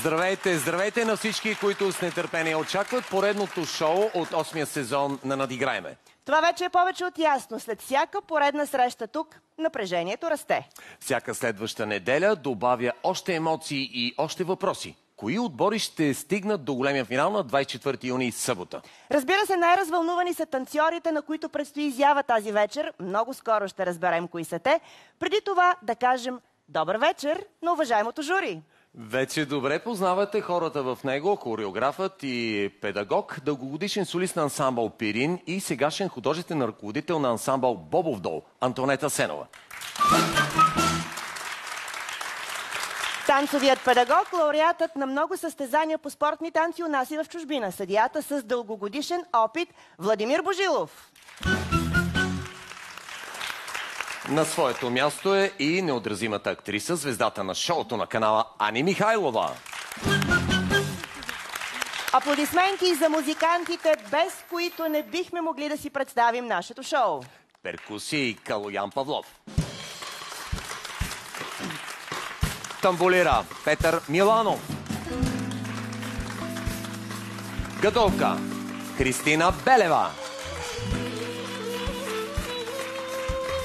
Здравейте, здравейте на всички, които с нетърпение очакват поредното шоу от 8-я сезон на Надиграйме. Това вече е повече от ясно. След всяка поредна среща тук, напрежението расте. Всяка следваща неделя добавя още емоции и още въпроси. Кои отбори ще стигнат до големия финал на 24 юни събота? Разбира се, най-развълнувани са танцорите, на които предстои изява тази вечер. Много скоро ще разберем кои са те. Преди това да кажем добър вечер на уважаемото жури. Вече добре познавате хората в него, хореографът и педагог, дългогодишен солист на ансамбъл Пирин и сегашен художествен ръководител на ансамбъл Бобов дол Антонета Сенова. Танцовият педагог, лауреатът на много състезания по спортни танци у нас и в чужбина. Съдията с дългогодишен опит Владимир Божилов. На своето място е и неотразимата актриса, звездата на шоуто на канала Ани Михайлова. Аплодисменти за музикантите, без които не бихме могли да си представим нашето шоу. Перкусии Калоян Павлов. Тамбулира Петър Миланов. Гадолка Христина Белева.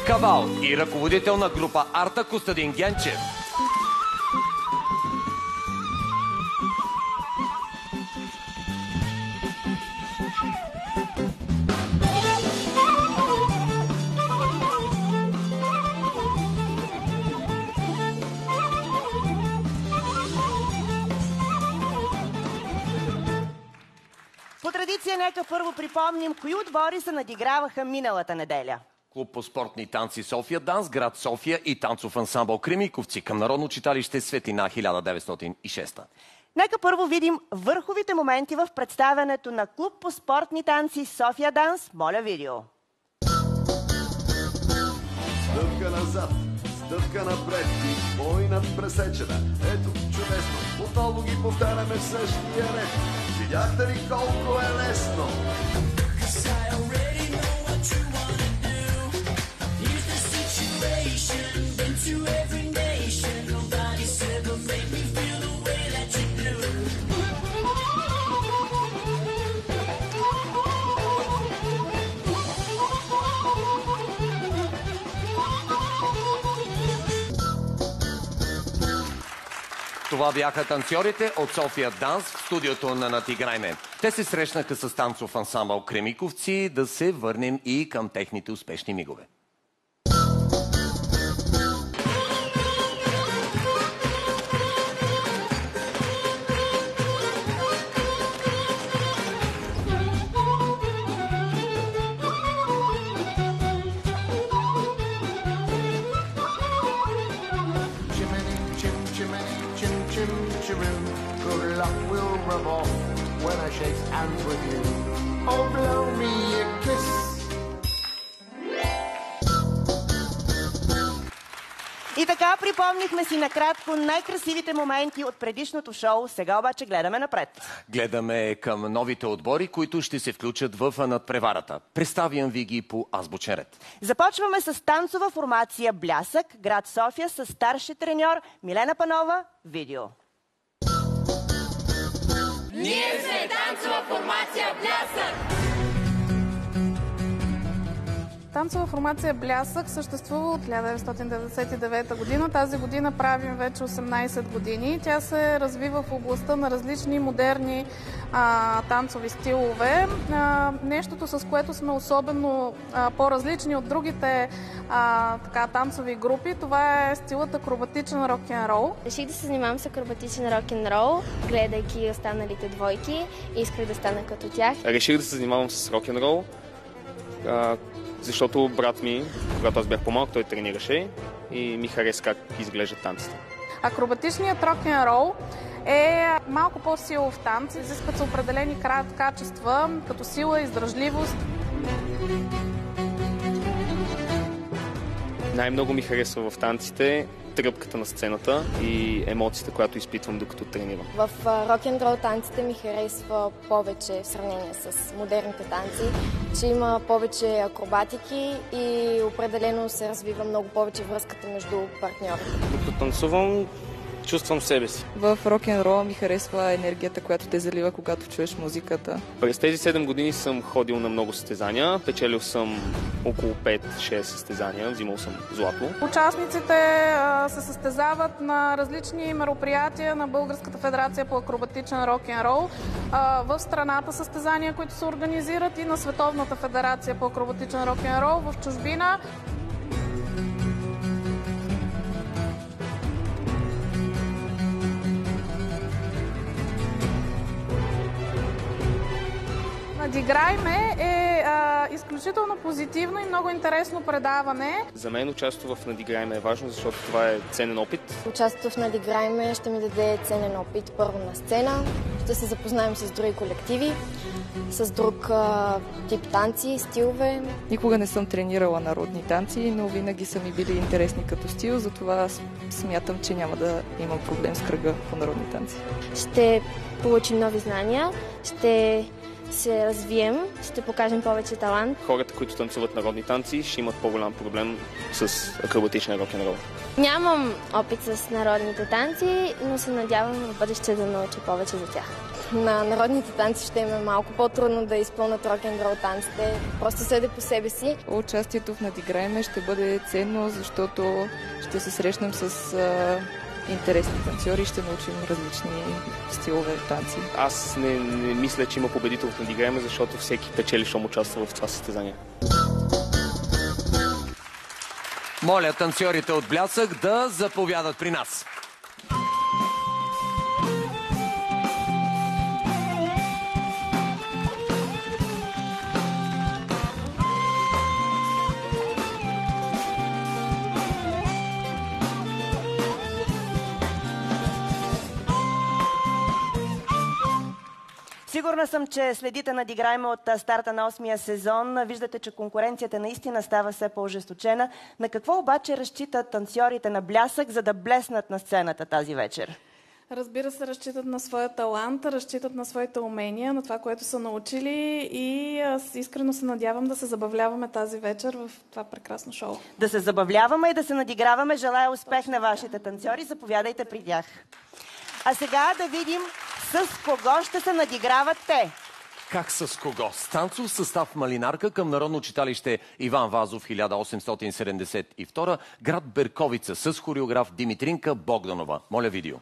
Кавал и ръководител на група Арта Костадин Генчев. По традиция, нека първо припомним кои отбори се надиграваха миналата неделя. Клуб по спортни танци София Данс, град София и танцов ансамбъл Кремиковци към Народно читалище Светлина 1906. Нека първо видим върховите моменти в представянето на Клуб по спортни танци София Данс. Моля видео. Стъпка назад, стъпка напред и бойна пресечена. Ето, чудесно, отново ги повтаряме в същия ред. Видяхте ли колко е лесно? Това бяха танцорите от София Данс в студиото на Надиграйме. Те се срещнаха с танцов ансамбъл Кремиковци. Да се върнем и към техните успешни мигове. When I shake hands with you, oh blow me a kiss. И така припомнихме си накратко най-красивите моменти от предишното шоу. Сега обаче гледаме напред. Гледаме към новите отбори, които ще се включат в надпреварата. Представям ви ги по азбучен ред. Започваме с танцова формация Блясък, град София, с старши треньор Милена Панова. Видео. Ние сме танцова формация Блясък! Танцова формация Блясък съществува от 1999 година. Тази година правим вече 18 години. Тя се развива в областта на различни модерни танцови стилове. Нещото, с което сме особено по-различни от другите танцови групи, това е стилът акробатичен рок-н-рол. Реших да се занимавам с акробатичен рок-н-рол, гледайки останалите двойки и исках да стана като тях. Реших да се занимавам с рок-н-рол, защото брат ми, когато аз бях по-малък, той тренираше и ми хареса как изглеждат танците. Акробатичният рок-н-рол е малко по-силов танц. Изискват се определени качества, като сила, издръжливост. Най-много ми харесва в танците тръпката на сцената и емоцията, която изпитвам докато тренирам. В рок-н-рол танците ми харесва повече в сравнение с модерните танци, че има повече акробатики и определено се развива много повече връзката между партньорите. Докато танцувам, чувствам себе си. В рок-н-рола ми харесва енергията, която те залива, когато чуеш музиката. През тези 7 години съм ходил на много състезания. Печелил съм около 5-6 състезания. Взимал съм злато. Участниците се състезават на различни мероприятия на Българската федерация по акробатичен рок-н-рол. В страната състезания, които се организират, и на Световната федерация по акробатичен рок-н-рол в чужбина. Надиграй-ме е изключително позитивно и много интересно предаване. За мен участието в Надиграй-ме е важно, защото това е ценен опит. Участието в Надиграй-ме ще ми даде ценен опит първо на сцена. Ще се запознаем с други колективи, с друг тип танци, стилове. Никога не съм тренирала народни танци, но винаги са ми били интересни като стил, затова смятам, че няма да имам проблем с кръга по народни танци. Ще получим нови знания, ще се развием, ще покажем повече талант. Хората, които танцуват народни танци, ще имат по-голям проблем с акробатичен рок-н-рол. Нямам опит с народните танци, но се надявам в бъдеще да науча повече за тях. На народните танци ще им е малко по-трудно да изпълнят рок-н-рол танците. Просто съди по себе си. Участието в Надиграй-ме ще бъде ценно, защото ще се срещнем с интересни танцори и ще научим различни стилове танци. Аз не мисля, че има победител в Надиграй-ме, защото всеки печели, щом участва в това състезание. Моля танцорите от Блясък да заповядат при нас. Сигурна съм, че следите Надиграй-ме от старта на 8-я сезон. Виждате, че конкуренцията наистина става все по-ожесточена. На какво обаче разчитат танцорите на Блясък, за да блеснат на сцената тази вечер? Разбира се, разчитат на своя талант, разчитат на своите умения, на това, което са научили, и аз искрено се надявам да се забавляваме тази вечер в това прекрасно шоу. Да се забавляваме и да се надиграваме. Желая успех на вашите танцори. Заповядайте при тях. А сега да видим с кого ще се надиграват те. Как с кого? С танцов състав Малинарка към Народно читалище Иван Вазов 1872, град Берковица, с хореограф Димитринка Богданова. Моля видео.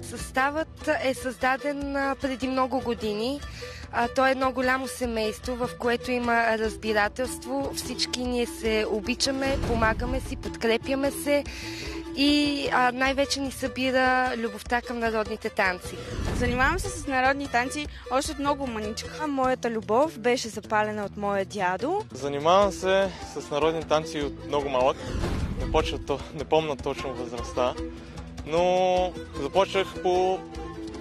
Съставът е създаден преди много години. То е едно голямо семейство, в което има разбирателство. Всички ние се обичаме, помагаме си, подкрепяме се и най-вече ни събира любовта към народните танци. Занимавам се с народни танци още от много маничка. Моята любов беше запалена от моя дядо. Занимавам се с народни танци от много малък. Не помня точно възрастта, но започнах по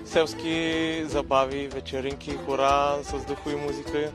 селски забави, вечеринки, хора с духови музика.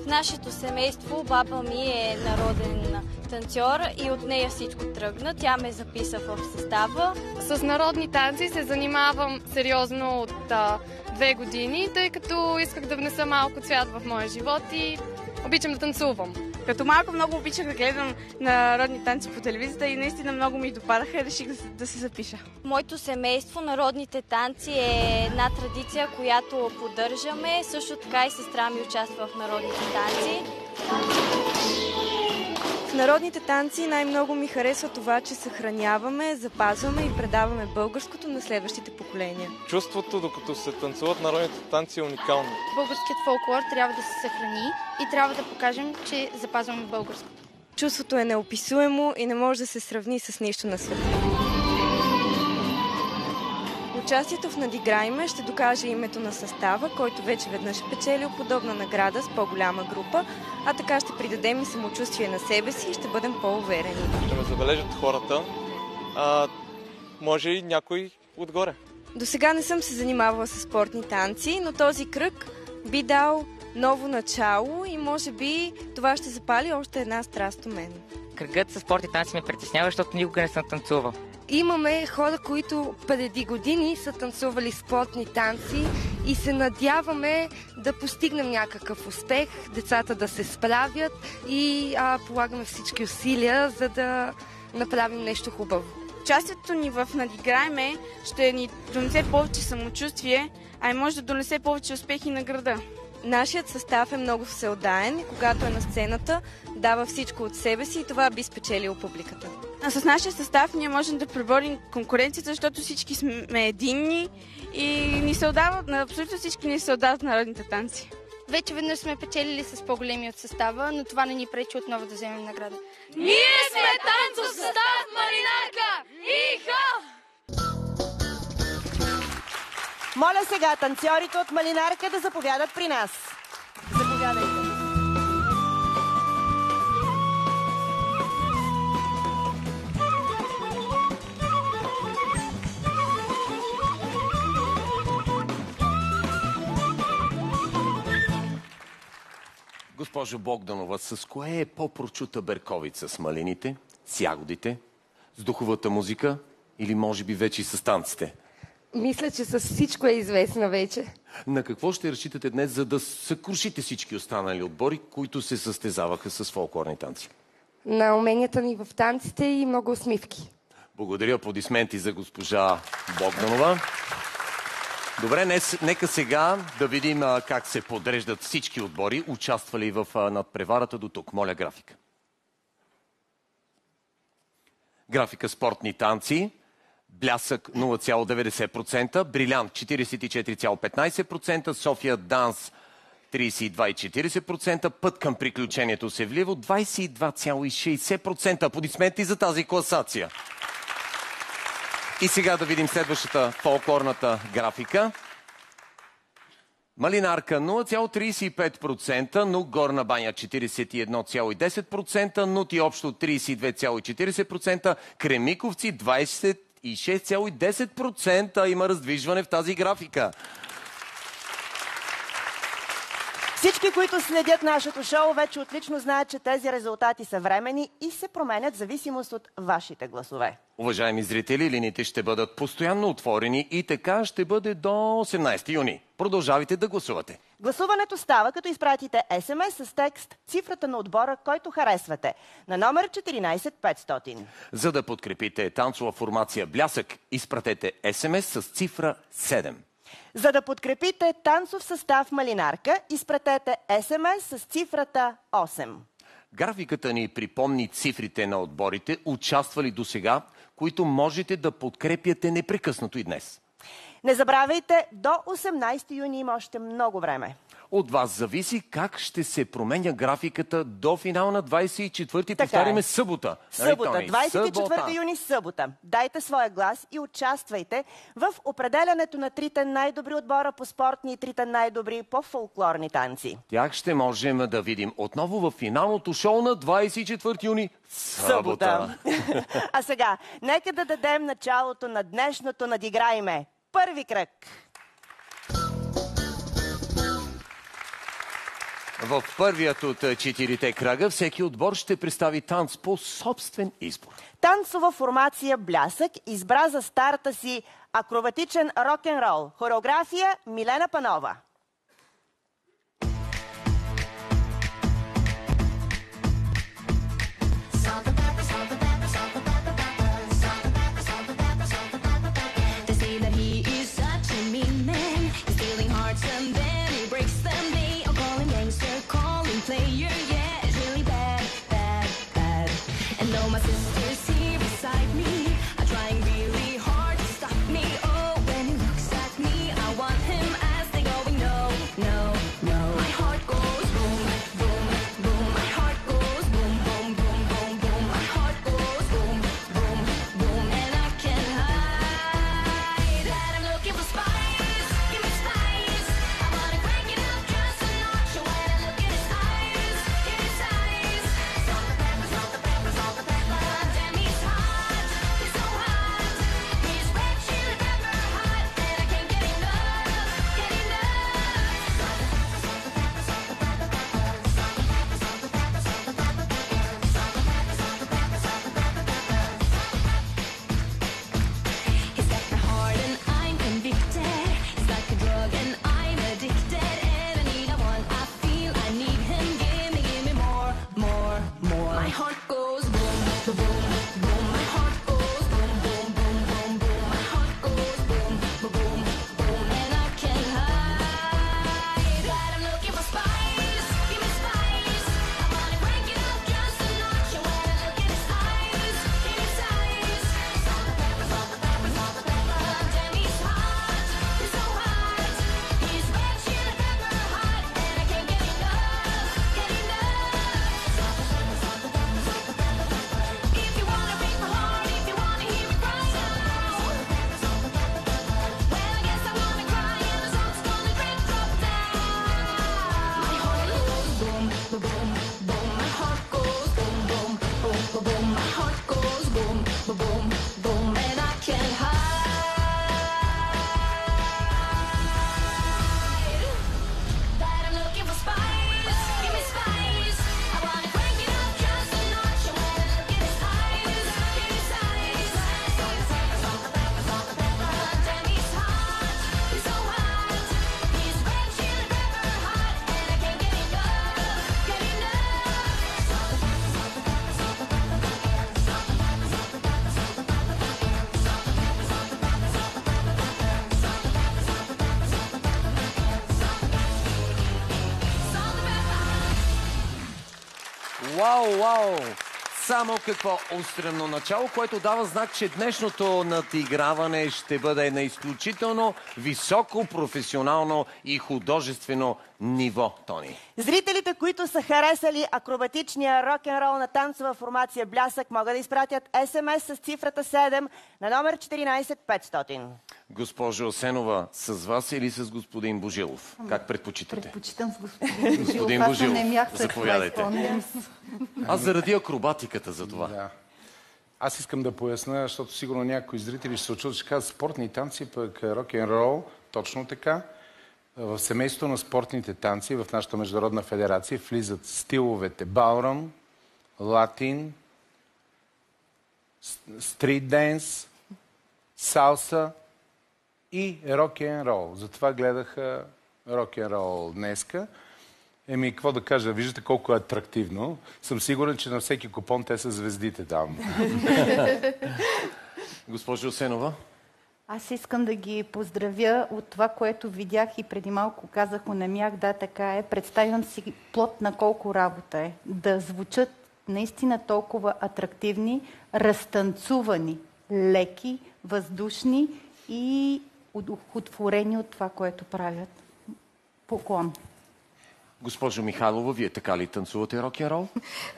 В нашето семейство баба ми е народен танцор и от нея всичко тръгна. Тя ме записа в състава. С народни танци се занимавам сериозно от 2 години, тъй като исках да внеса малко цвят в моя живот и обичам да танцувам. Като малко много обичах да гледам народни танци по телевизията и наистина много ми допадаха и реших да се запиша. В моето семейство народните танци е една традиция, която поддържаме. Също така и сестра ми участва в народните танци. В народните танци най-много ми харесва това, че съхраняваме, запазваме и предаваме българското на следващите поколения. Чувството, докато се танцуват народните танци, е уникално. Българският фолклор трябва да се съхрани и трябва да покажем, че запазваме българското. Чувството е неописуемо и не може да се сравни с нищо на света. Участието в Надиграй-ме ще докаже името на състава, който вече веднъж е печелил подобна награда с по-голяма група, а така ще придадем и самочувствие на себе си и ще бъдем по-уверени. Ще ме забележат хората, може и някой отгоре. До сега не съм се занимавала с спортни танци, но този кръг би дал ново начало и може би това ще запали още една страст у мен. Кръгът с спортни танци ме притеснява, защото никога не съм танцувал. Имаме хора, които преди години са танцували спортни танци и се надяваме да постигнем някакъв успех, децата да се справят и полагаме всички усилия, за да направим нещо хубаво. Участието ни в Надиграйме ще ни донесе повече самочувствие, а и може да донесе повече успехи на града. Нашият състав е много всеотдаен и когато е на сцената, дава всичко от себе си и това би спечелило публиката. А с нашия състав ние можем да преборим конкуренцията, защото всички сме единни и ни се отдават, абсолютно всички ни се отдават народните танци. Вече веднъж сме печелили с по-големи от състава, но това не ни пречи отново да вземем награда. Ние сме танцов състав Малинарка! Иха! Моля сега танцорите от Малинарка да заповядат при нас. Заповядайте. Госпожо Богданова, с кое е по-прочута берковица? С малините, с ягодите, с духовата музика или може би вече и с танците? Мисля, че с всичко е известна вече. На какво ще разчитате днес, за да съкрушите всички останали отбори, които се състезаваха с фолклорни танци? На уменията ни в танците и много усмивки. Благодаря, аплодисменти за госпожа Богданова. Добре, нека сега да видим как се подреждат всички отбори, участвали в надпреварата до тук. Моля графика. Графика спортни танци. Блясък 0,90%, Брилянт 44,15%, София Данс 32,40%, Път към приключението се вливо 22,60%. Аплодисменти за тази класация. И сега да видим следващата фолклорната графика. Малинарка 0,35%, но Горна баня 41,10%, Нути общо 32,40%, Кремиковци 26,10%. Има раздвижване в тази графика. Всички, които следят нашето шоу, вече отлично знаят, че тези резултати са временни и се променят в зависимост от вашите гласове. Уважаеми зрители, линиите ще бъдат постоянно отворени и така ще бъде до 18 юни. Продължавайте да гласувате. Гласуването става, като изпратите СМС с текст цифрата на отбора, който харесвате, на номер 14500. За да подкрепите танцова формация Блясък, изпратете СМС с цифра 7. За да подкрепите танцов състав Малинарка, изпратете СМС с цифрата 8. Графиката ни припомни цифрите на отборите, участвали до сега, които можете да подкрепяте непрекъснато и днес. Не забравяйте, до 18 юни има още много време. От вас зависи как ще се променя графиката до финал на 24-ти, повтаряме събота. Събота, 24 юни, събота. Дайте своя глас и участвайте в определянето на трите най-добри отбора по спортни и трите най-добри по фолклорни танци. Тях ще можем да видим отново в финалното шоу на 24 юни, събота. А сега, нека да дадем началото на днешното Надиграйме. Първи кръг. В първият от 4-те кръга всеки отбор ще представи танц по собствен избор. Танцова формация Блясък избра за старта си акробатичен рок-н-рол. Хореография Милена Панова. Going Вау! Само какво устремно начало, което дава знак, че днешното надиграване ще бъде на изключително високо професионално и художествено ниво, Тони. Зрителите, които са харесали акробатичния рок-н-рол на танцова формация Блясък, могат да изпратят СМС с цифрата 7 на номер 14500. Госпожо Асенова, с вас или с господин Божилов? Как предпочитате? Предпочитам с господин Божилов. Господин Аз Божилов, не мях заповядайте. Аз заради акробатиката за това. Да. Аз искам да поясня, защото сигурно някои зрители ще се очудят, ще казват спортни танци, пък рок-н-рол. Точно така. В семейството на спортните танци в нашата международна федерация влизат стиловете балрум, латин, стрит денс, салса и рок-н-рол. Затова гледаха рок-н-рол днеска. Какво да кажа, виждате колко е атрактивно. Съм сигурен, че на всеки купон те са звездите там. Госпожо Асенова? Аз искам да ги поздравя от това, което видях и преди малко казах, не мях, да, така е. Представям си плод на колко работа е. Да звучат наистина толкова атрактивни, разтанцувани, леки, въздушни и удовлетворени от това, което правят. Поклон. Госпожо Михайлова, вие така ли танцувате рок-н-рол?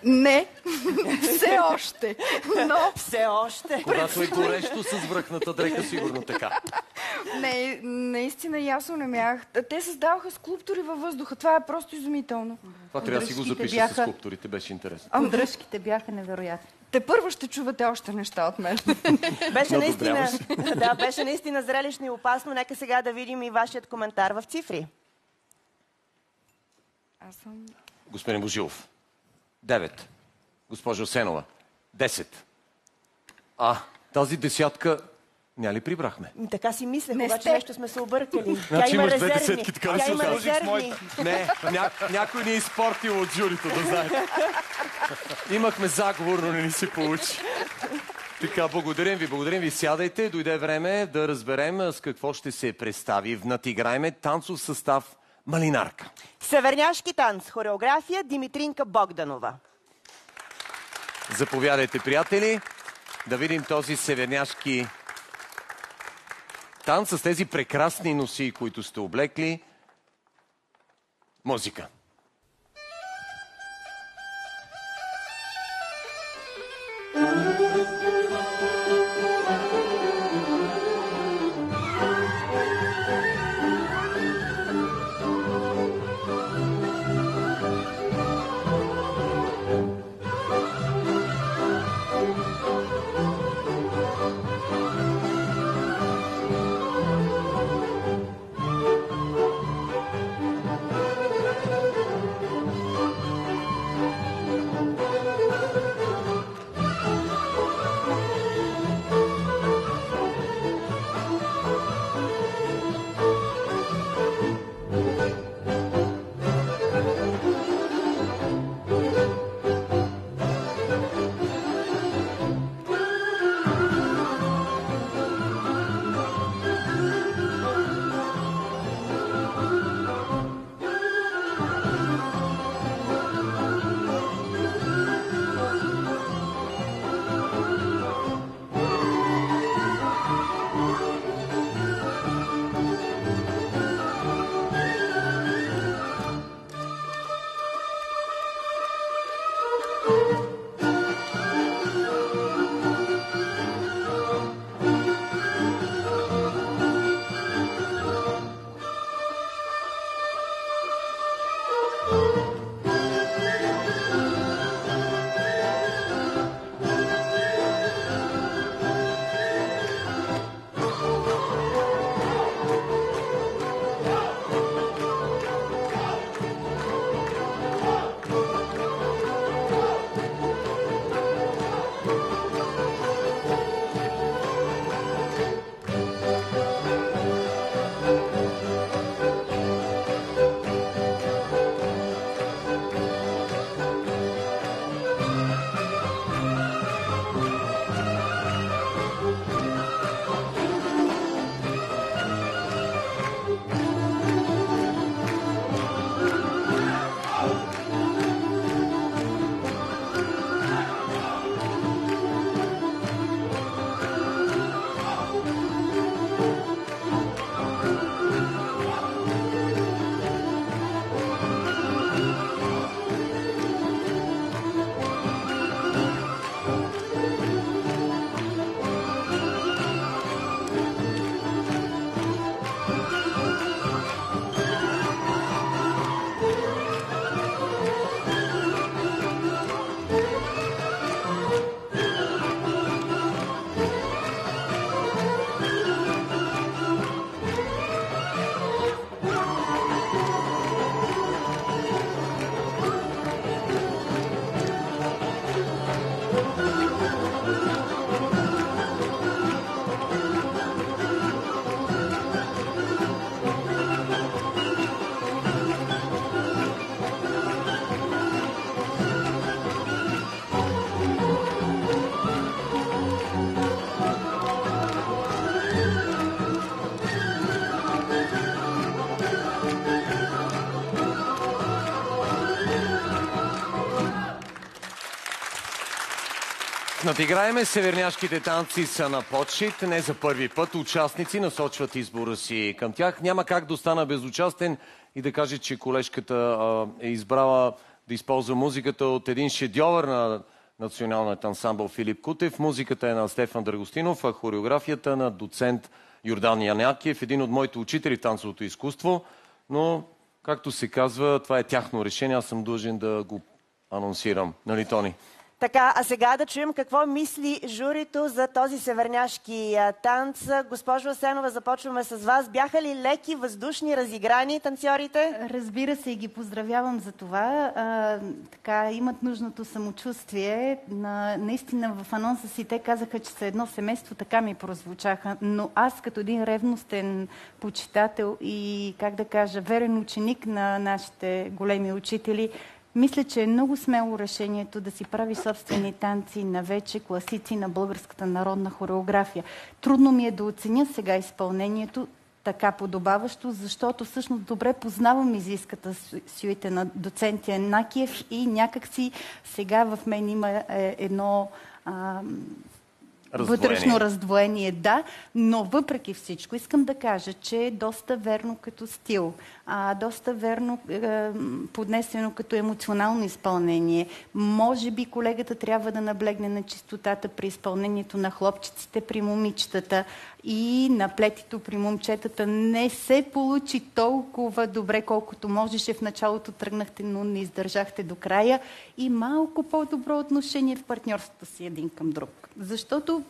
Не, все още. Но все още. Когато е горещо с връхната дрека, сигурно така. Не, наистина ясно не мях. Те създаваха скулптури във въздуха. Това е просто изумително. Това трябва да си го запиша с скулптурите, беше интересно. Дръжките бяха невероятни. Те първо ще чувате още неща от мен. Беше наистина зрелищно и опасно. Нека сега да видим и вашият коментар в цифри. Господин Божилов. 9. Госпожо Асенова. 10. Тази десятка ня ли прибрахме? Така си мислех, обаче нещо сме се объркали. Значи Тя има имаш две резервни. десетки, така ли се резервни. Не, някой ни е изпортил от журито, да знаете. Имахме заговор, но не ни се получи. Така, благодарим ви. Сядайте, дойде време да разберем с какво ще се представи в надиграеме танцов състав Малинарка. Северняшки танц, хореография Димитринка Богданова. Заповядайте, приятели, да видим този северняшки танц с тези прекрасни носи, които сте облекли. Музика. Надиграеме, северняшките танци са на почит. Не за първи път участници насочват избора си към тях. Няма как да остана безучастен и да кажа, че колежката е избрала да използва музиката от един шедьовър на националният ансамбъл Филип Кутев. Музиката е на Стефан Драгостинов, а хореографията на доцент Йордан Янакиев, един от моите учители в танцовото изкуство. Но, както се казва, това е тяхно решение. Аз съм длъжен да го анонсирам. Нали, Тони? Така, а сега да чуем какво мисли журито за този северняшки танц. Госпожо Асенова, започваме с вас. Бяха ли леки, въздушни, разиграни танцорите? Разбира се, и ги поздравявам за това. Така, имат нужното самочувствие. Наистина в анонса си те казаха, че са едно семейство, така ми прозвучаха. Но аз като един ревностен почитател и, как да кажа, верен ученик на нашите големи учители, мисля, че е много смело решението да си прави собствени танци на вече класици на българската народна хореография. Трудно ми е да оценя сега изпълнението така подобаващо, защото всъщност добре познавам изиската сюита на доцент Янакиев и някакси сега в мен има едно вътрешно раздвоение, да, но въпреки всичко искам да кажа, че е доста верно като стил, доста верно поднесено като емоционално изпълнение. Може би колегата трябва да наблегне на чистотата при изпълнението на хлопчиците при момичетата и на плетито при момчетата. Не се получи толкова добре, колкото можеше. В началото тръгнахте, но не издържахте до края. И малко по-добро отношение в партньорството си един към друг. Защото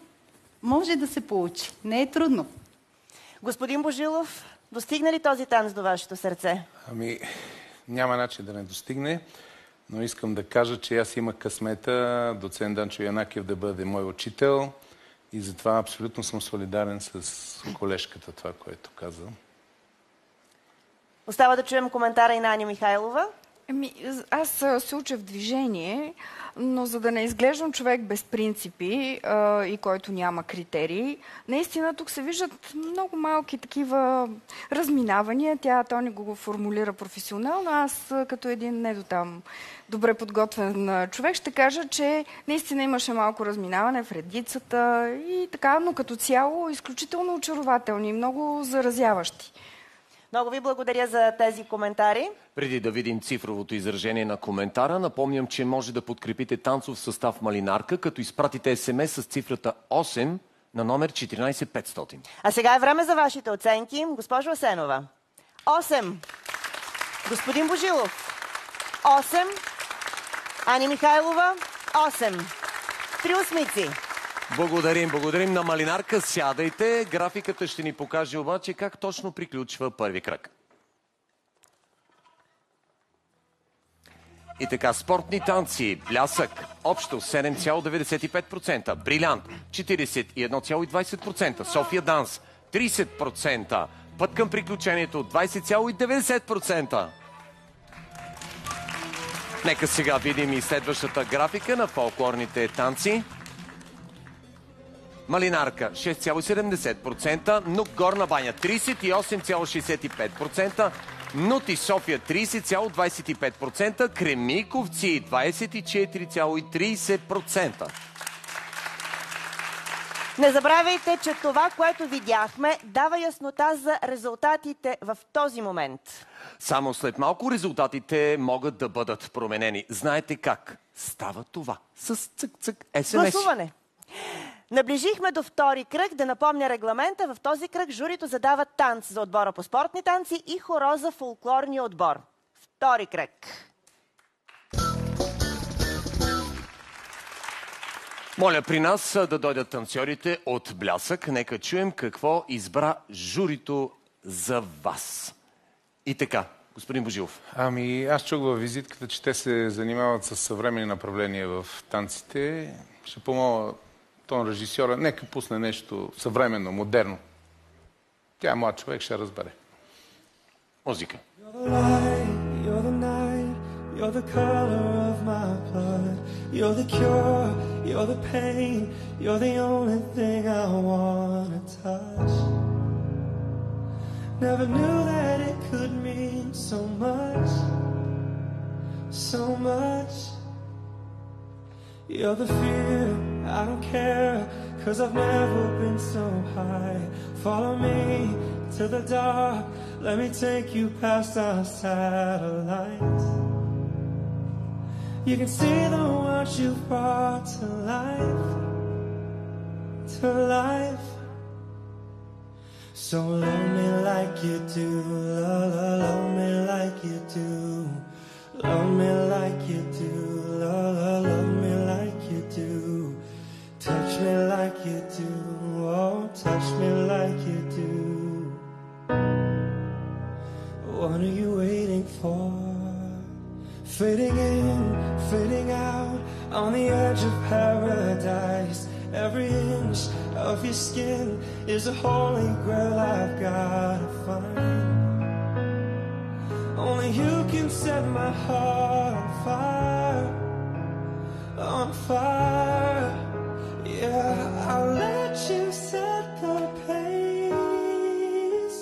може да се получи. Не е трудно. Господин Божилов, достигна ли този танц до вашето сърце? Ами, няма начин да не достигне, но искам да кажа, че аз имах късмета доцент Данчо Янакиев да бъде мой учител и затова абсолютно съм солидарен с колежката, това, което казвам. Остава да чуем коментара и на Ани Михайлова. Аз се уча в движение, но за да не изглеждам човек без принципи и който няма критерии, наистина тук се виждат много малки такива разминавания. Тони го формулира професионално. Аз като един не до там добре подготвен човек ще кажа, че наистина имаше малко разминаване в редицата и така, но като цяло изключително очарователни и много заразяващи. Много ви благодаря за тези коментари. Преди да видим цифровото изражение на коментара, напомням, че може да подкрепите танцов състав Малинарка, като изпратите СМС с цифрата 8 на номер 14500. А сега е време за вашите оценки. Госпожо Асенова. 8. Господин Божилов. 8. Ани Михайлова. 8. 3 осмици. Благодарим на Малинарка. Сядайте. Графиката ще ни покаже обаче как точно приключва първи кръг. И така, спортни танци, блясък, общо 7,95%, брилянт 41,20%, София данс 30%, път към приключението 20,90%. Нека сега видим и следващата графика на фолклорните танци. Малинарка 6,70%, Нук Горна баня 38,65%, Нути София 30,25%, Кремиковци 24,30%. Не забравяйте, че това, което видяхме, дава яснота за резултатите в този момент. Само след малко резултатите могат да бъдат променени. Знаете как става това? С цък-цък СМС. Гласуване. Наближихме до втори кръг. Да напомня регламента. В този кръг журито задава танц за отбора по спортни танци и хоро за фолклорния отбор. Втори кръг. Моля при нас да дойдат танцорите от блясък. Нека чуем какво избра журито за вас. И така, господин Божилов. Ами, аз чух във визитката, че те се занимават с съвременни направления в танците. Ще помоля тон режисьора, нека пусне нещо съвременно, модерно. Тя е млад човек, ще разбере. Музика. You're the color of my blood. You're the cure, you're the pain. You're the only thing I wanna touch. Never knew that it could mean so much. So much. You're the fear I don't care, 'cause I've never been so high. Follow me to the dark, let me take you past our satellites. You can see the world you've brought to life, to life. So love me like you do, love me like you do. Love me like you do, love me like you do. Touch me like you do, oh, touch me like you do. What are you waiting for? Fading in, fading out, on the edge of paradise. Every inch of your skin is a holy grail I've gotta find. Only you can set my heart on fire, on fire. Yeah, I'll let you set the pace,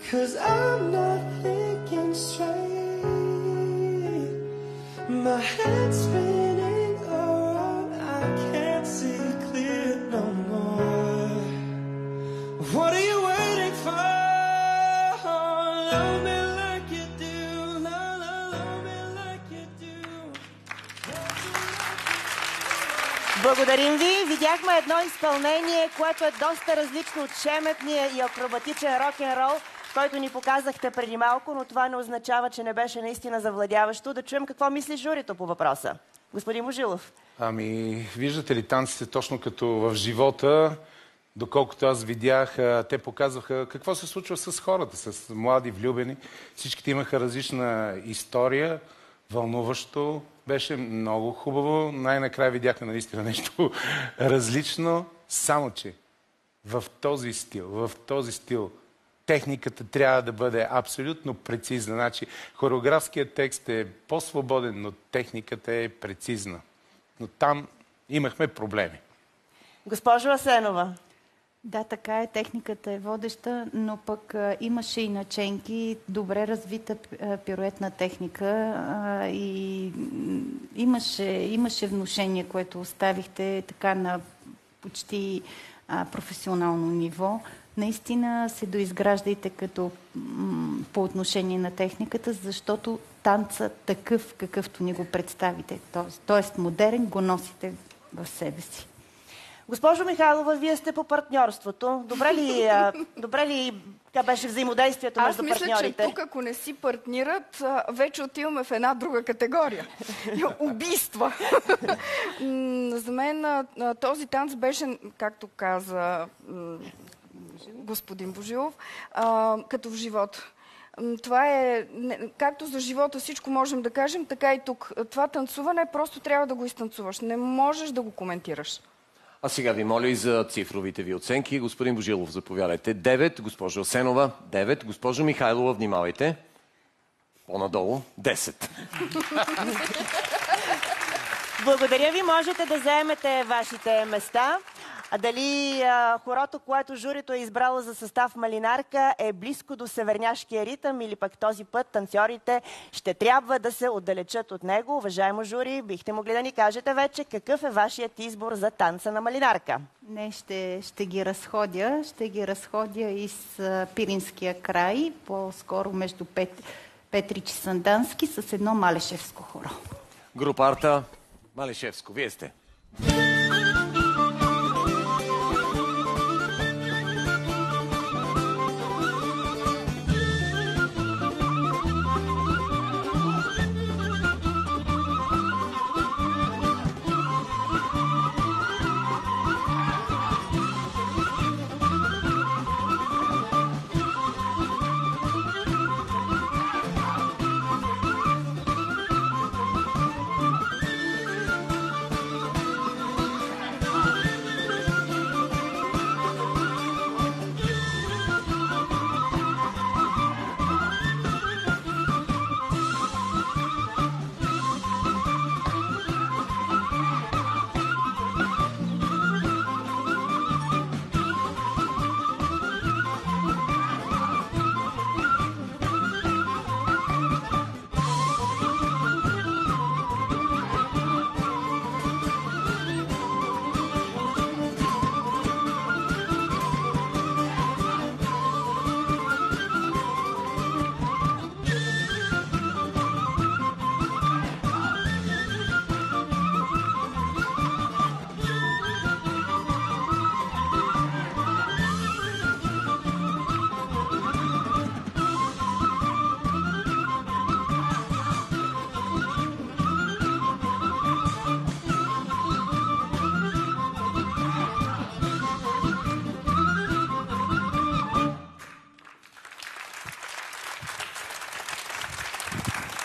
'cause I'm not thinking straight. My head's spinning around, I can't see clear no more. What are you waiting for? Love me like you do, love me like you do. Благодарим ви. Видяхме едно изпълнение, което е доста различно от шеметния и акробатичен рок-н-рол, който ни показахте преди малко, но това не означава, че не беше наистина завладяващо. Да чуем какво мисли журито по въпроса. Господин Божилов. Виждате ли танците точно като в живота? Доколкото аз видях, те показваха какво се случва с хората, с млади влюбени. Всичките имаха различна история, вълнуващо. Беше много хубаво. Най-накрая видяхме наистина нещо различно, само че в този стил техниката трябва да бъде абсолютно прецизна. Значи, хореографският текст е по-свободен, но техниката е прецизна. Но там имахме проблеми. Госпожо Асенова. Да, така е. Техниката е водеща, но пък имаше и наченки, добре развита пируетна техника и имаше внушение, което оставихте така на почти професионално ниво. Наистина се доизграждайте като по отношение на техниката, защото танца такъв, какъвто ни го представите, т.е. модерен, го носите в себе си. Госпожо Михайлова, вие сте по партньорството. Добре ли беше взаимодействието между партньорите? Аз мисля, че тук, ако не си партнират, вече отиваме в една друга категория. Убийства. За мен този танц беше, както каза господин Божилов, като в живота. Това е, както за живота всичко можем да кажем, така и тук. Това танцуване просто трябва да го изтанцуваш. Не можеш да го коментираш. А сега ви моля и за цифровите ви оценки. Господин Божилов, заповядайте. 9, госпожо Асенова, 9, госпожо Михайлова, внимавайте. По-надолу, 10. Благодаря ви. Можете да заемете вашите места. А дали хорото, което журито е избрало за състав Малинарка, е близко до северняшкия ритъм или пък този път танцорите ще трябва да се отдалечат от него? Уважаемо жури, бихте могли да ни кажете вече какъв е вашият избор за танца на Малинарка? Не, ще ги разходя. Ще ги разходя из Пиринския край, по-скоро между Петрич и Сандански с едно Малешевско хоро. Група Арта Малешевско, вие сте.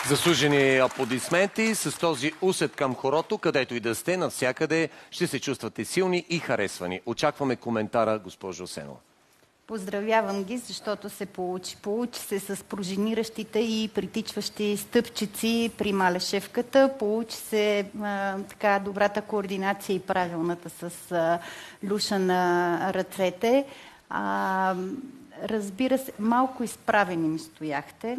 Заслужени аплодисменти. С този усет към хорото, където и да сте, навсякъде ще се чувствате силни и харесвани. Очакваме коментара, госпожо Асенова. Поздравявам ги, защото се получи. Получи се с пружиниращите и притичващи стъпчици при малешевката. Получи се така добрата координация и правилната с люша на ръцете. Разбира се, малко изправени ми стояхте,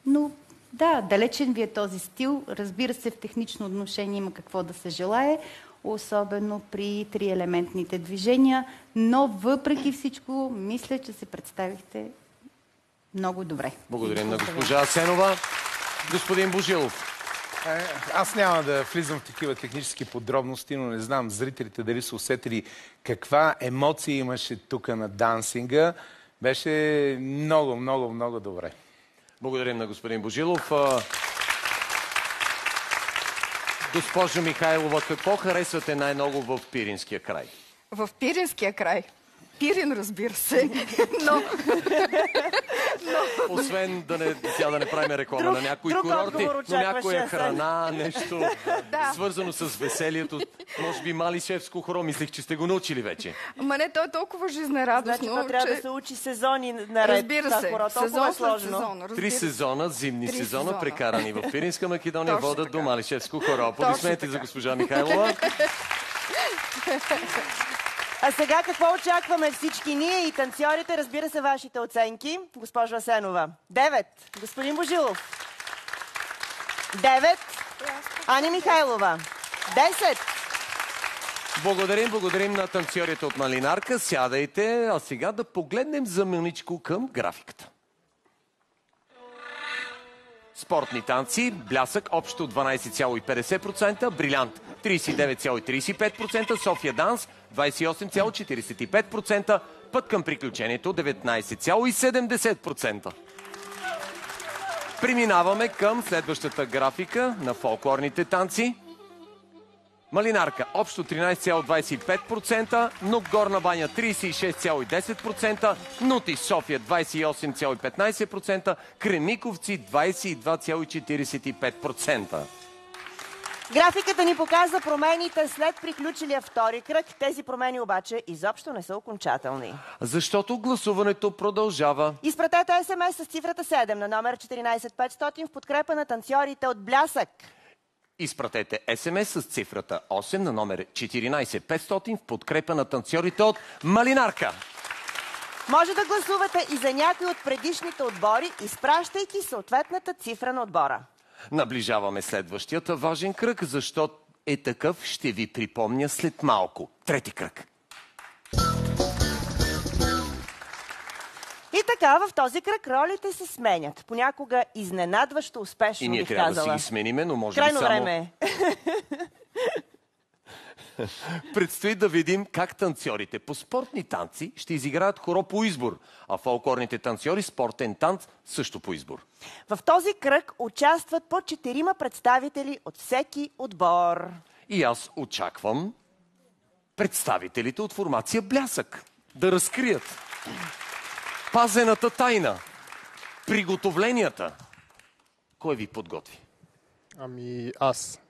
но да, далечен ви е този стил. Разбира се, в технично отношение има какво да се желае, особено при триелементните движения, но въпреки всичко, мисля, че се представихте много добре. Благодарим на госпожа Асенова. Господин Божилов. Аз няма да влизам в такива технически подробности, но не знам зрителите дали са усетили каква емоция имаше тук на дансинга. Беше много, много, много добре. Благодарим на господин Божилов. Госпожо Михайлова, какво харесвате най-много в Пиринския край? В Пиринския край? Пирин, разбира се. Но... Освен да не правим реклама на някои курорти, но някоя храна, нещо свързано с веселието. Може би Малишевско хоро, мислих, че сте го научили вече. Ама не, то е толкова жизнерадостно. Значи, трябва да се учи сезони наред. Разбира се, сезон сложно. сезон. 3 сезона, зимни сезона, прекарани в Пиринска Македония, водят до Малишевско хоро. Аплодисменти за госпожа Михайлова. А сега какво очакваме всички ние и танцорите? Разбира се, вашите оценки. Госпожо Асенова. 9. Господин Божилов. 9. Ани Михайлова. 10. Благодарим на танцорите от Малинарка. Сядайте, а сега да погледнем за мъничко към графиката. Спортни танци, блясък общо 12,50%, брилянт 39,35%, София данс 28,45%, път към приключението 19,70%. Преминаваме към следващата графика на фолклорните танци. Малинарка общо 13,25%, Нук Горна баня 36,10%, Нути София 28,15%, Кремиковци 22,45%. Графиката ни показва промените след приключилия втори кръг. Тези промени обаче изобщо не са окончателни. Защото гласуването продължава. Изпратете СМС с цифрата 7 на номер 14500 в подкрепа на танцорите от Блясък. Изпратете СМС с цифрата 8 на номер 14500 в подкрепа на танцорите от Малинарка. Може да гласувате и за някой от предишните отбори, изпращайки съответната цифра на отбора. Наближаваме следващият важен кръг, защото е такъв, ще ви припомня след малко. Трети кръг. И така, в този кръг ролите се сменят. Понякога изненадващо успешно, и ние бих трябва казала. да си ги смениме, но може крайно би само... време е. Предстои да видим как танцорите по спортни танци ще изиграят хоро по избор, а фолклорните танцори спортен танц също по избор. В този кръг участват по 4 представители от всеки отбор. И аз очаквам представителите от формация Блясък да разкрият пазената тайна, приготовленията. Кой ви подготви? Ами аз.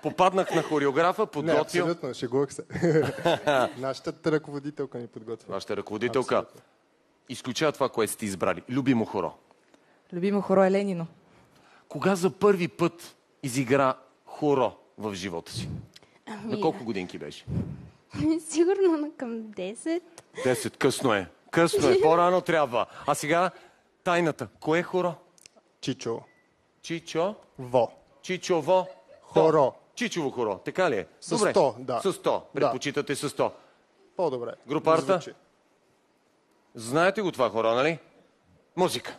Попаднах на хореографа, подготвил... Не, абсолютно, шегувах се. Нашата ръководителка ни подготвя. Вашата ръководителка. Изключава това, което сте избрали. Любимо хоро. Любимо хоро е Ленино. Кога за първи път изигра хоро в живота си? На колко годинки беше? Сигурно на към 10. 10. Късно е. Късно е. По-рано трябва. А сега тайната. Кое е хоро? Чичо. Чичо? Во. Чичово? Хоро. Чичово хоро. Така ли е? С Добре. 100, да. С 100. Предпочитате с 100. По-добре. Групарта? Знаете го това хоро, нали? Музика.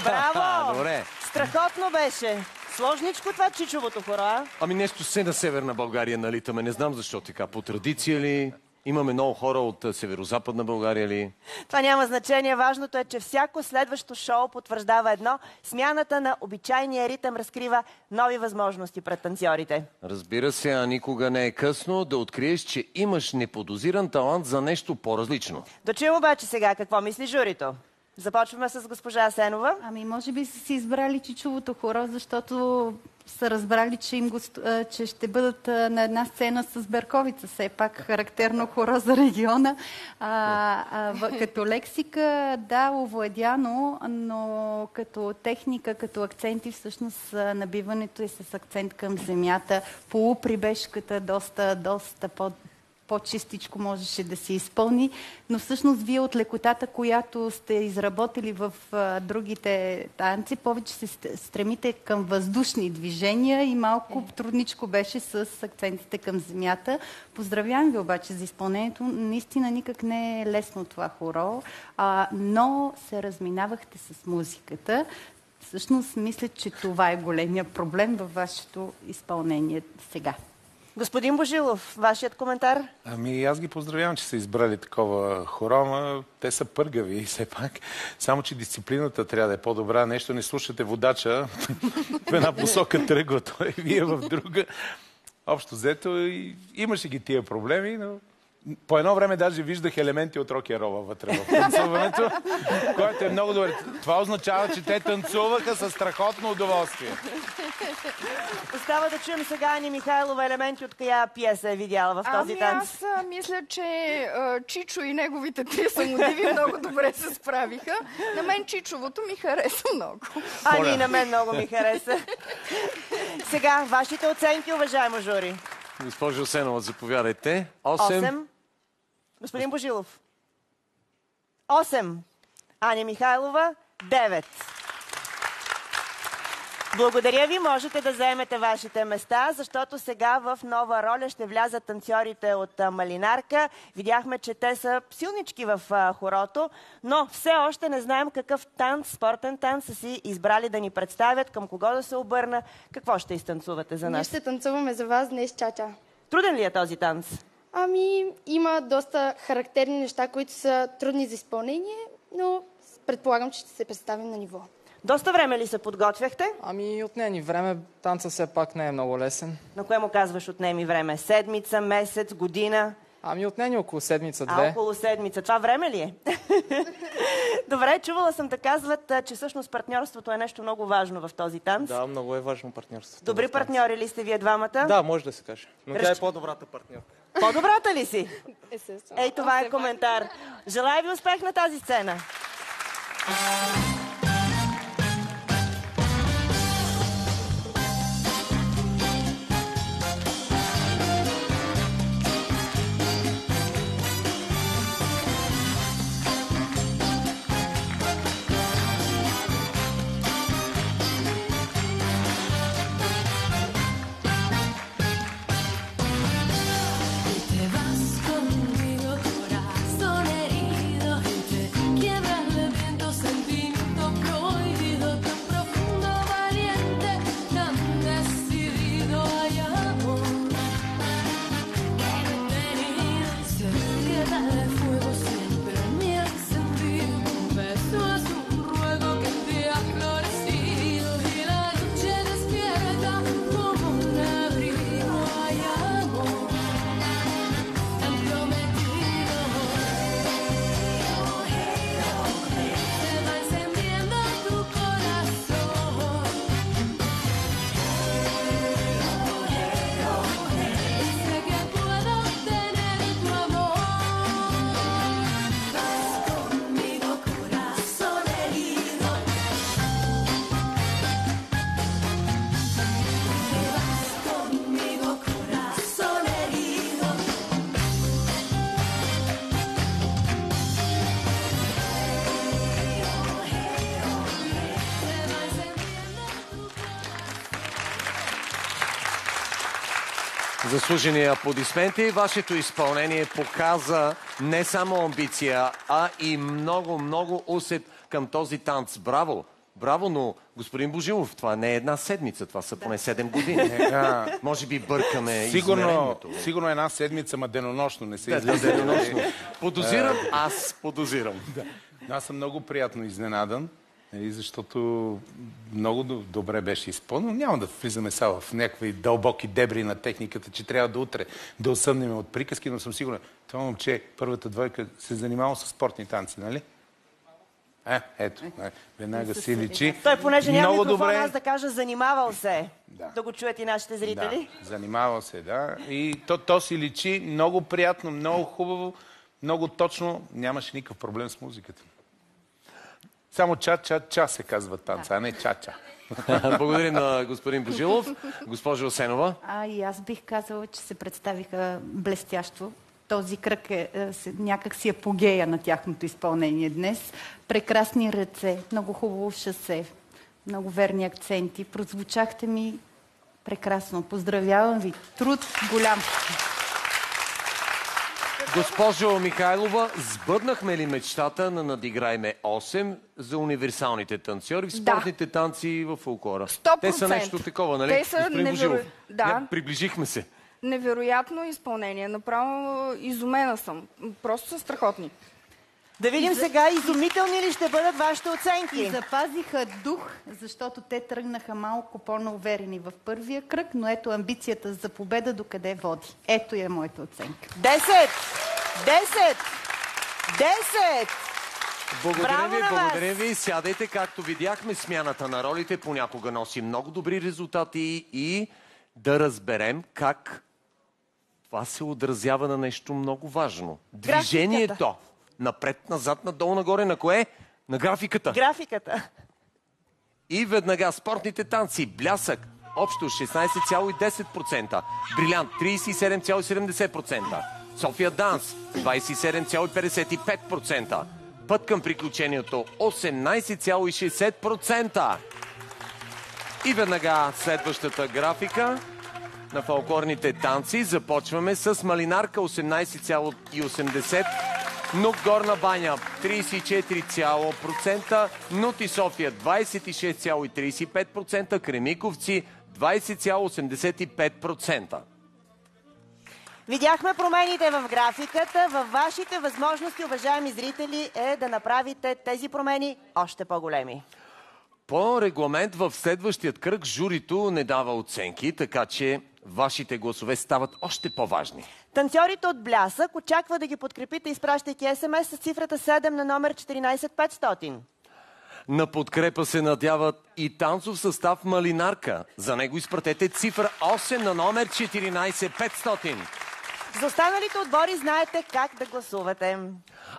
Браво! Добре. Страхотно беше. Сложничко това чичовото хоро, а? Ами нещо се на Северна България налитаме. Не знам защо така. По традиция ли? Имаме много хора от Северо-Западна България ли? Това няма значение. Важното е, че всяко следващо шоу потвърждава едно. Смяната на обичайния ритъм разкрива нови възможности пред танцорите. Разбира се, а никога не е късно да откриеш, че имаш неподозиран талант за нещо по-различно. Да чуем обаче сега какво мисли журито. Започваме с госпожа Асенова. Ами може би са си избрали чичовото хоро, защото са разбрали, че ще бъдат на една сцена с Берковица. Все пак характерно хоро за региона. Като лексика, да, овладяно, но като техника, като акценти, всъщност набиването е с акцент към земята. Полуприбежката доста по-чистичко можеше да се изпълни, но всъщност вие от лекотата, която сте изработили в другите танци, повече се стремите към въздушни движения и малко трудничко беше с акцентите към земята. Поздравявам ви обаче за изпълнението. Наистина никак не е лесно това хоро, но се разминавахте с музиката. Всъщност мисля, че това е големия проблем във вашето изпълнение сега. Господин Божилов, вашият коментар? Ами аз ги поздравявам, че са избрали такова хоро, но те са пъргави все пак. Само, че дисциплината трябва да е по-добра. Нещо не слушате водача в една посока тръгва, той вие в друга. Общо взето имаше ги тия проблеми, но по едно време даже виждах елементи от рок-н-рола вътре в танцуването, което е много добре. Това означава, че те танцуваха със страхотно удоволствие. Остава да чуем сега Ани Михайлова елементи от коя пиеса е видяла в този танц. Аз мисля, че Чичо и неговите три самодиви много добре се справиха. На мен Чичовото ми хареса много. Ани и на мен много ми хареса. Сега, вашите оценки, уважаемо жури. Госпожо Асенова, заповядайте. 8. Господин Божилов. 8. Ани Михайлова. 9. Благодаря ви. Можете да заемете вашите места, защото сега в нова роля ще влязат танцорите от Малинарка. Видяхме, че те са силнички в хорото, но все още не знаем какъв танц, спортен танц са си избрали да ни представят, към кого да се обърна. Какво ще изтанцувате за нас? Ние ще танцуваме за вас днес чача. Труден ли е този танц? Ами, има доста характерни неща, които са трудни за изпълнение, но предполагам, че ще се представим на ниво. Доста време ли се подготвяхте? Ами, отне ни време. Танца все пак не е много лесен. На кое му казваш отне ми време? Седмица, месец, година? Ами, отне ни около седмица-две. Около седмица. Това време ли е? Добре, чувала съм да казват, че всъщност партньорството е нещо много важно в този танц. Да, много е важно партньорството. Добри партньори ли сте вие двамата? Да, може да се каже. Но тя е по-добрата партньорка. По-добрата ли си? Естествено. Ей, това е коментар. Желая ви успех на тази сцена. Заслужени аплодисменти. Вашето изпълнение показа не само амбиция, а и много усет към този танц. Браво! Браво, но господин Божилов, това не е една седмица, това са поне 7 години. Може би бъркаме измерението. Сигурно една седмица, ма денонощно не се излиза. Денонощно. Подозирам, аз подозирам. Аз съм много приятно изненадан, защото много добре беше изпълнено. Няма да влизаме сега в някакви дълбоки дебри на техниката, че трябва да утре да осъмнем от приказки, но съм сигурен, това момче, първата двойка, се занимава с спортни танци, нали? Ето, веднага си личи. Той, понеже няма микрофон, аз да кажа занимавал се. Да го чуят и нашите зрители. Да, занимавал се, да. И то си личи много приятно, много хубаво, много точно. Нямаше никакъв проблем с музиката. Само ча-ча-ча се казва танца, а не ча-ча. Благодарим на господин Божилов. Госпожо Осенова. И аз бих казала, че се представиха блестящо. Този кръг е някак си апогея на тяхното изпълнение днес. Прекрасни ръце, много хубаво шосе, много верни акценти. Прозвучахте ми прекрасно. Поздравявам ви. Труд голям. Госпожо Михайлова, сбъднахме ли мечтата на Надиграйме 8 за универсалните танцори в спортните танци в фолклора? 100%. Те са нещо такова, нали? Те са приближихме се. Невероятно изпълнение. Направо изумена съм. Просто са страхотни. Да видим сега, изумителни ли ще бъдат вашите оценки? И запазиха дух, защото те тръгнаха малко по-науверени в първия кръг, но ето амбицията за победа докъде води. Ето е моята оценка. 10! 10! 10! Благодаря ви. Сядайте, както видяхме, смяната на ролите понякога носи много добри резултати и да разберем как това се отразява на нещо много важно. Движението. Напред, назад, надолу, нагоре. На кое? На графиката. Графиката. И веднага спортните танци. Блясък. Общо 16,10%. Брилянт 37,70%. София Данс 27,55%. Път към приключението 18,60%. И веднага следващата графика на фолклорните танци. Започваме с Малинарка 18,80%. Нук Горна баня 34%, Нути София 26,35%, Кремиковци 20,85%. Видяхме промените в графиката. Във вашите възможности, уважаеми зрители, е да направите тези промени още по-големи. По регламент в следващият кръг журито не дава оценки, така че вашите гласове стават още по-важни. Танцорите от Блясък очаква да ги подкрепите, изпращайки СМС с цифрата 7 на номер 14500. На подкрепа се надяват и танцов състав Малинарка. За него изпратете цифра 8 на номер 14500. За останалите отбори знаете как да гласувате.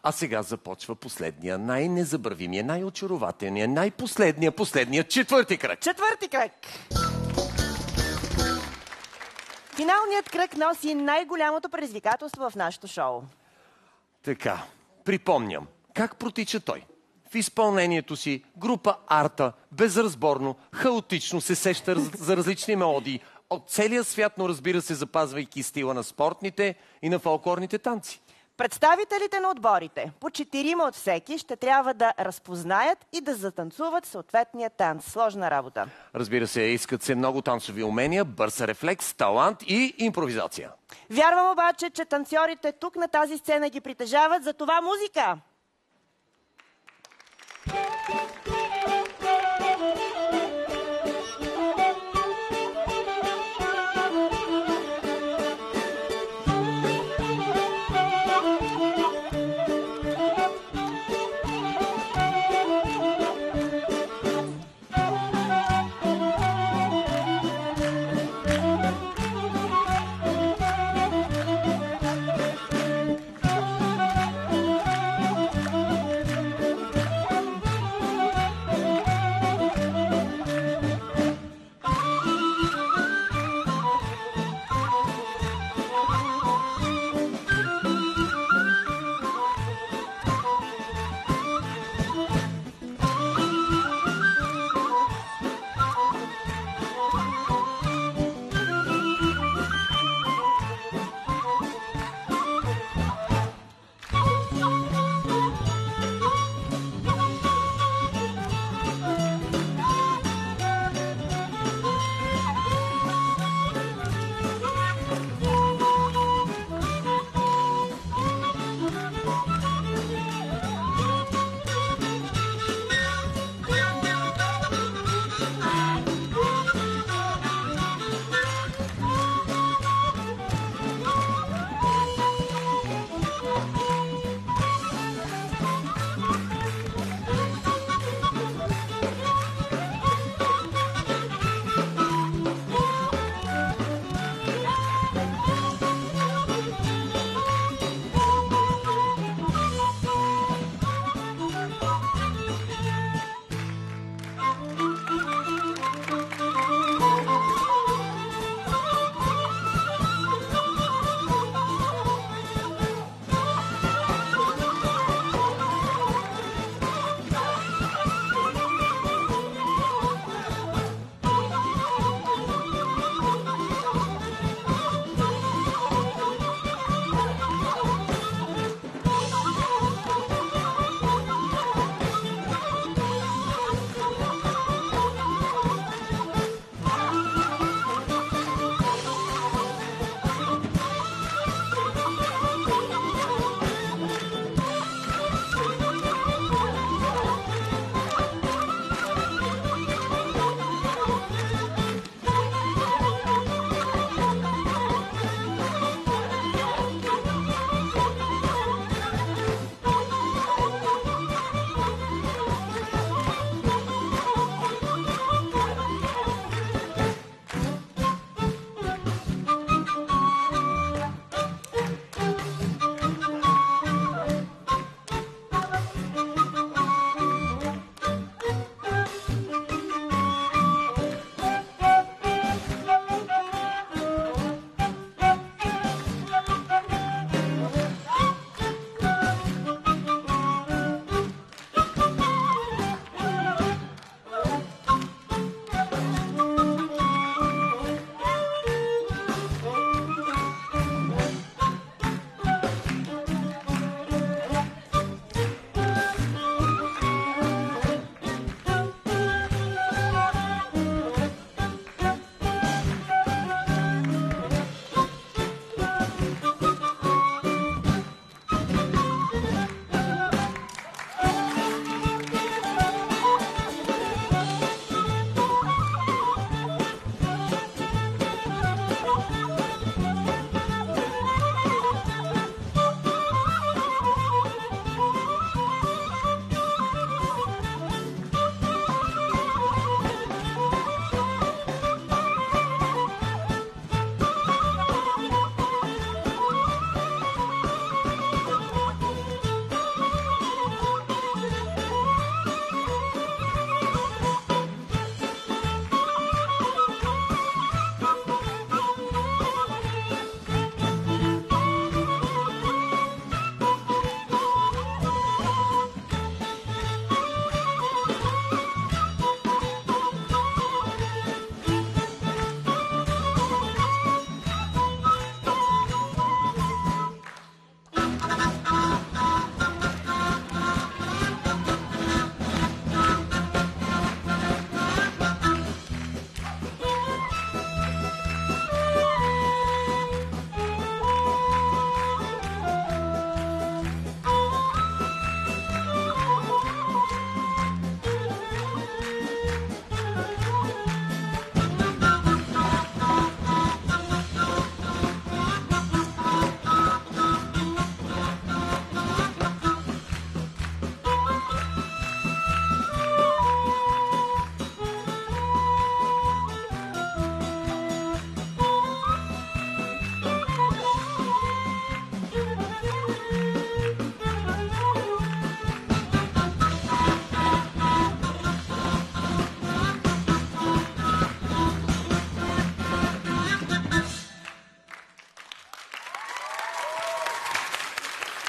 А сега започва последния, най-незабравимия, най-очарователния, най-последния четвърти кръг. Четвърти кръг! Финалният кръг носи най-голямото предизвикателство в нашото шоу. Така, припомням, как протича той. В изпълнението си група Арта безразборно, хаотично се сеща за различни мелодии от целия свят, но разбира се, запазвайки стила на спортните и на фолклорните танци. Представителите на отборите, по 4 от всеки, ще трябва да разпознаят и да затанцуват съответния танц. Сложна работа. Разбира се, искат се много танцови умения, бърз рефлекс, талант и импровизация. Вярвам обаче, че танцорите тук на тази сцена ги притежават, за това музика!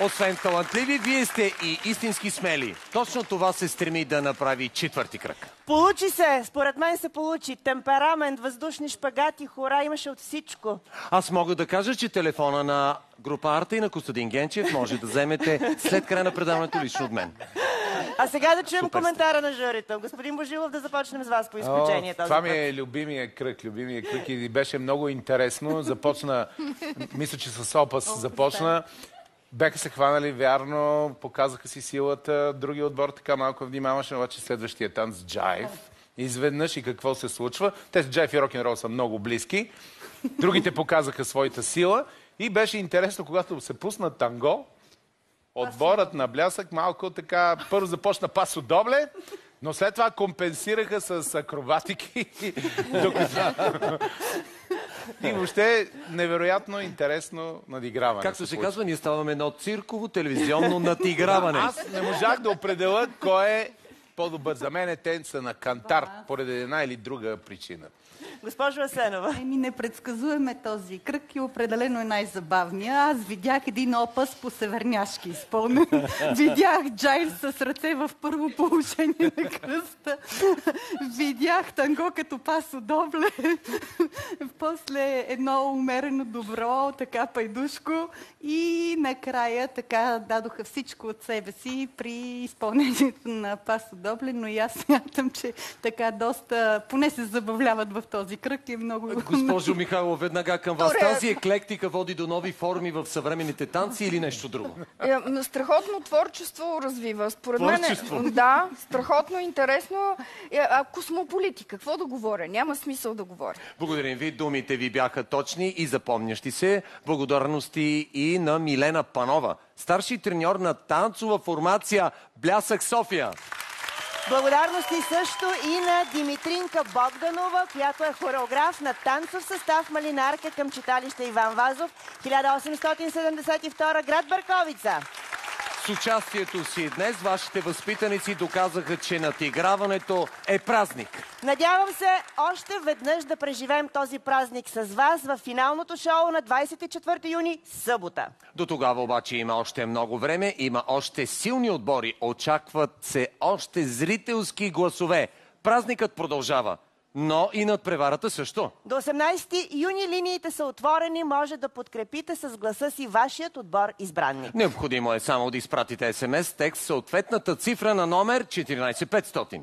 Освен талантливи, вие сте и истински смели. Точно това се стреми да направи четвърти кръг. Получи се! Според мен се получи. Темперамент, въздушни шпагати, хора, имаше от всичко. Аз мога да кажа, че телефона на група Арта и на Костадин Генчев може да вземете след края на предаването лично от мен. А сега да чуем коментара на журито. Господин Божилов, да започнем с вас по изключение този Това ми път. е любимия кръг и беше много интересно. Започна, мисля, че с опас започна. Бяха се хванали, вярно, показаха си силата. Другия отбор така малко внимаваше, обаче следващия танц джайв. Изведнъж и какво се случва. Те с джайв и рок-н-рол са много близки. Другите показаха своята сила и беше интересно, когато се пусна танго, отборът на Блясък малко така, първо започна пасо добле, но след това компенсираха с акробатики. И въобще невероятно интересно надиграване. Както се казва, ние ставаме едно цирково телевизионно надиграване. Аз не можах да определя кой е по-добър. За мен е тенца на кантар, поради една или друга причина. Госпожо Асенова. Непредсказуем е този кръг и определено е най-забавния. Аз видях един опас по северняшки, спомням. Видях джайв с ръце в първо положение на кръста. Видях танго като пасо добле. После едно умерено добро, така пайдушко. И накрая така дадоха всичко от себе си при изпълнението на пасо добле, но и аз смятам, че така доста, поне се забавляват в този кръг и много... Госпожо Михайлова, веднага към вас. Тази еклектика води до нови форми в съвременните танци или нещо друго? Страхотно творчество развива. Според мен Творчество? да, страхотно интересно. Космополити, какво да говоря? Няма смисъл да говоря. Благодарим ви. Думите ви бяха точни и запомнящи се. Благодарности и на Милена Панова, старши треньор на танцова формация Блясък София. Благодарности също и на Димитринка Богданова, която е хореограф на танцов състав Малинарка към читалище Иван Вазов, 1872, град Бърковица. С участието си днес вашите възпитаници доказаха, че надиграването е празник. Надявам се още веднъж да преживеем този празник с вас в финалното шоу на 24 юни, събота. До тогава обаче има още много време, има още силни отбори, очакват се още зрителски гласове. Празникът продължава, но и надпреварата също. До 18 юни линиите са отворени, може да подкрепите с гласа си вашият отбор избранник. Необходимо е само да изпратите СМС текст съответната цифра на номер 14500.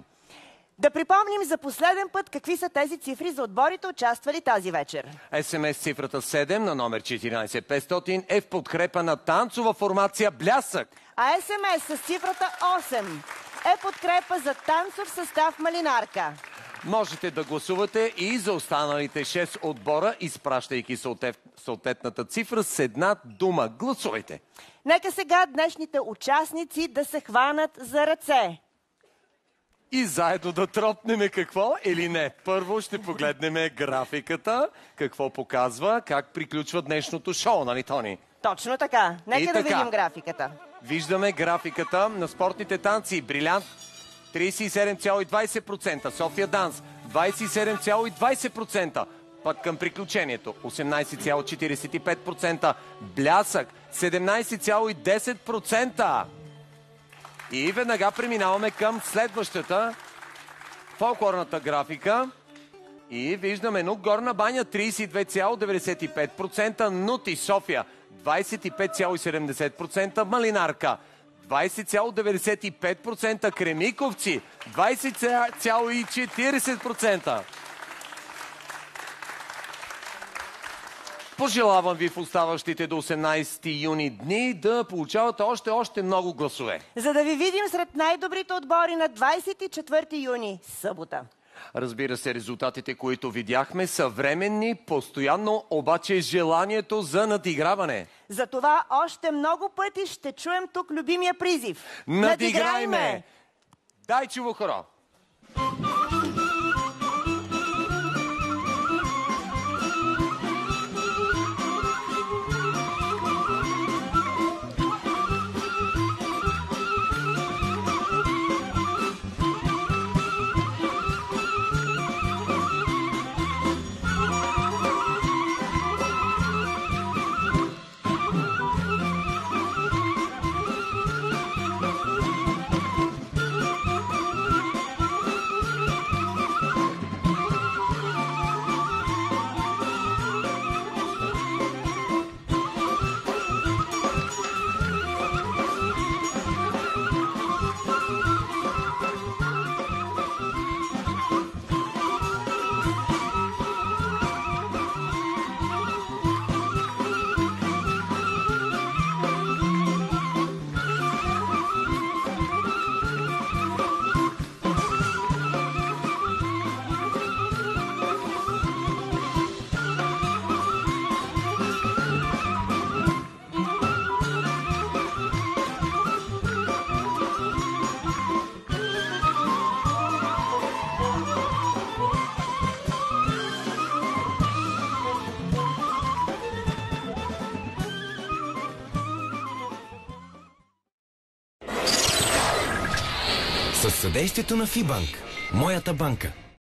Да припомним за последен път какви са тези цифри за отборите, участвали тази вечер. СМС цифрата 7 на номер 14500 е в подкрепа на танцова формация Блясък. А СМС с цифрата 8 е подкрепа за танцов състав Малинарка. Можете да гласувате и за останалите 6 отбора, изпращайки съответната цифра с една дума. Гласувайте! Нека сега днешните участници да се хванат за ръце. И заедно да тропнем какво или не. Първо ще погледнем графиката, какво показва, как приключва днешното шоу, нали, Тони? Точно така. Нека да видим графиката. Виждаме графиката на спортните танци. Брилянт 37,20%, София Данс 27,20%, пък към приключението 18,45%, Блясък 17,10%. И веднага преминаваме към следващата фолклорната графика. И виждаме Нук Горна баня 32,95%, Нути София 25,70%, Малинарка 20,95%, Кремиковци 20,40%. Пожелавам ви в оставащите до 18 юни дни да получавате още много гласове. За да ви видим сред най-добрите отбори на 24 юни, събота. Разбира се, резултатите, които видяхме, са временни, постоянно обаче желанието за надиграване. Затова още много пъти ще чуем тук любимия призив. Надиграйме! Дай чувохоро! съдействието на Фибанк. Моята банка.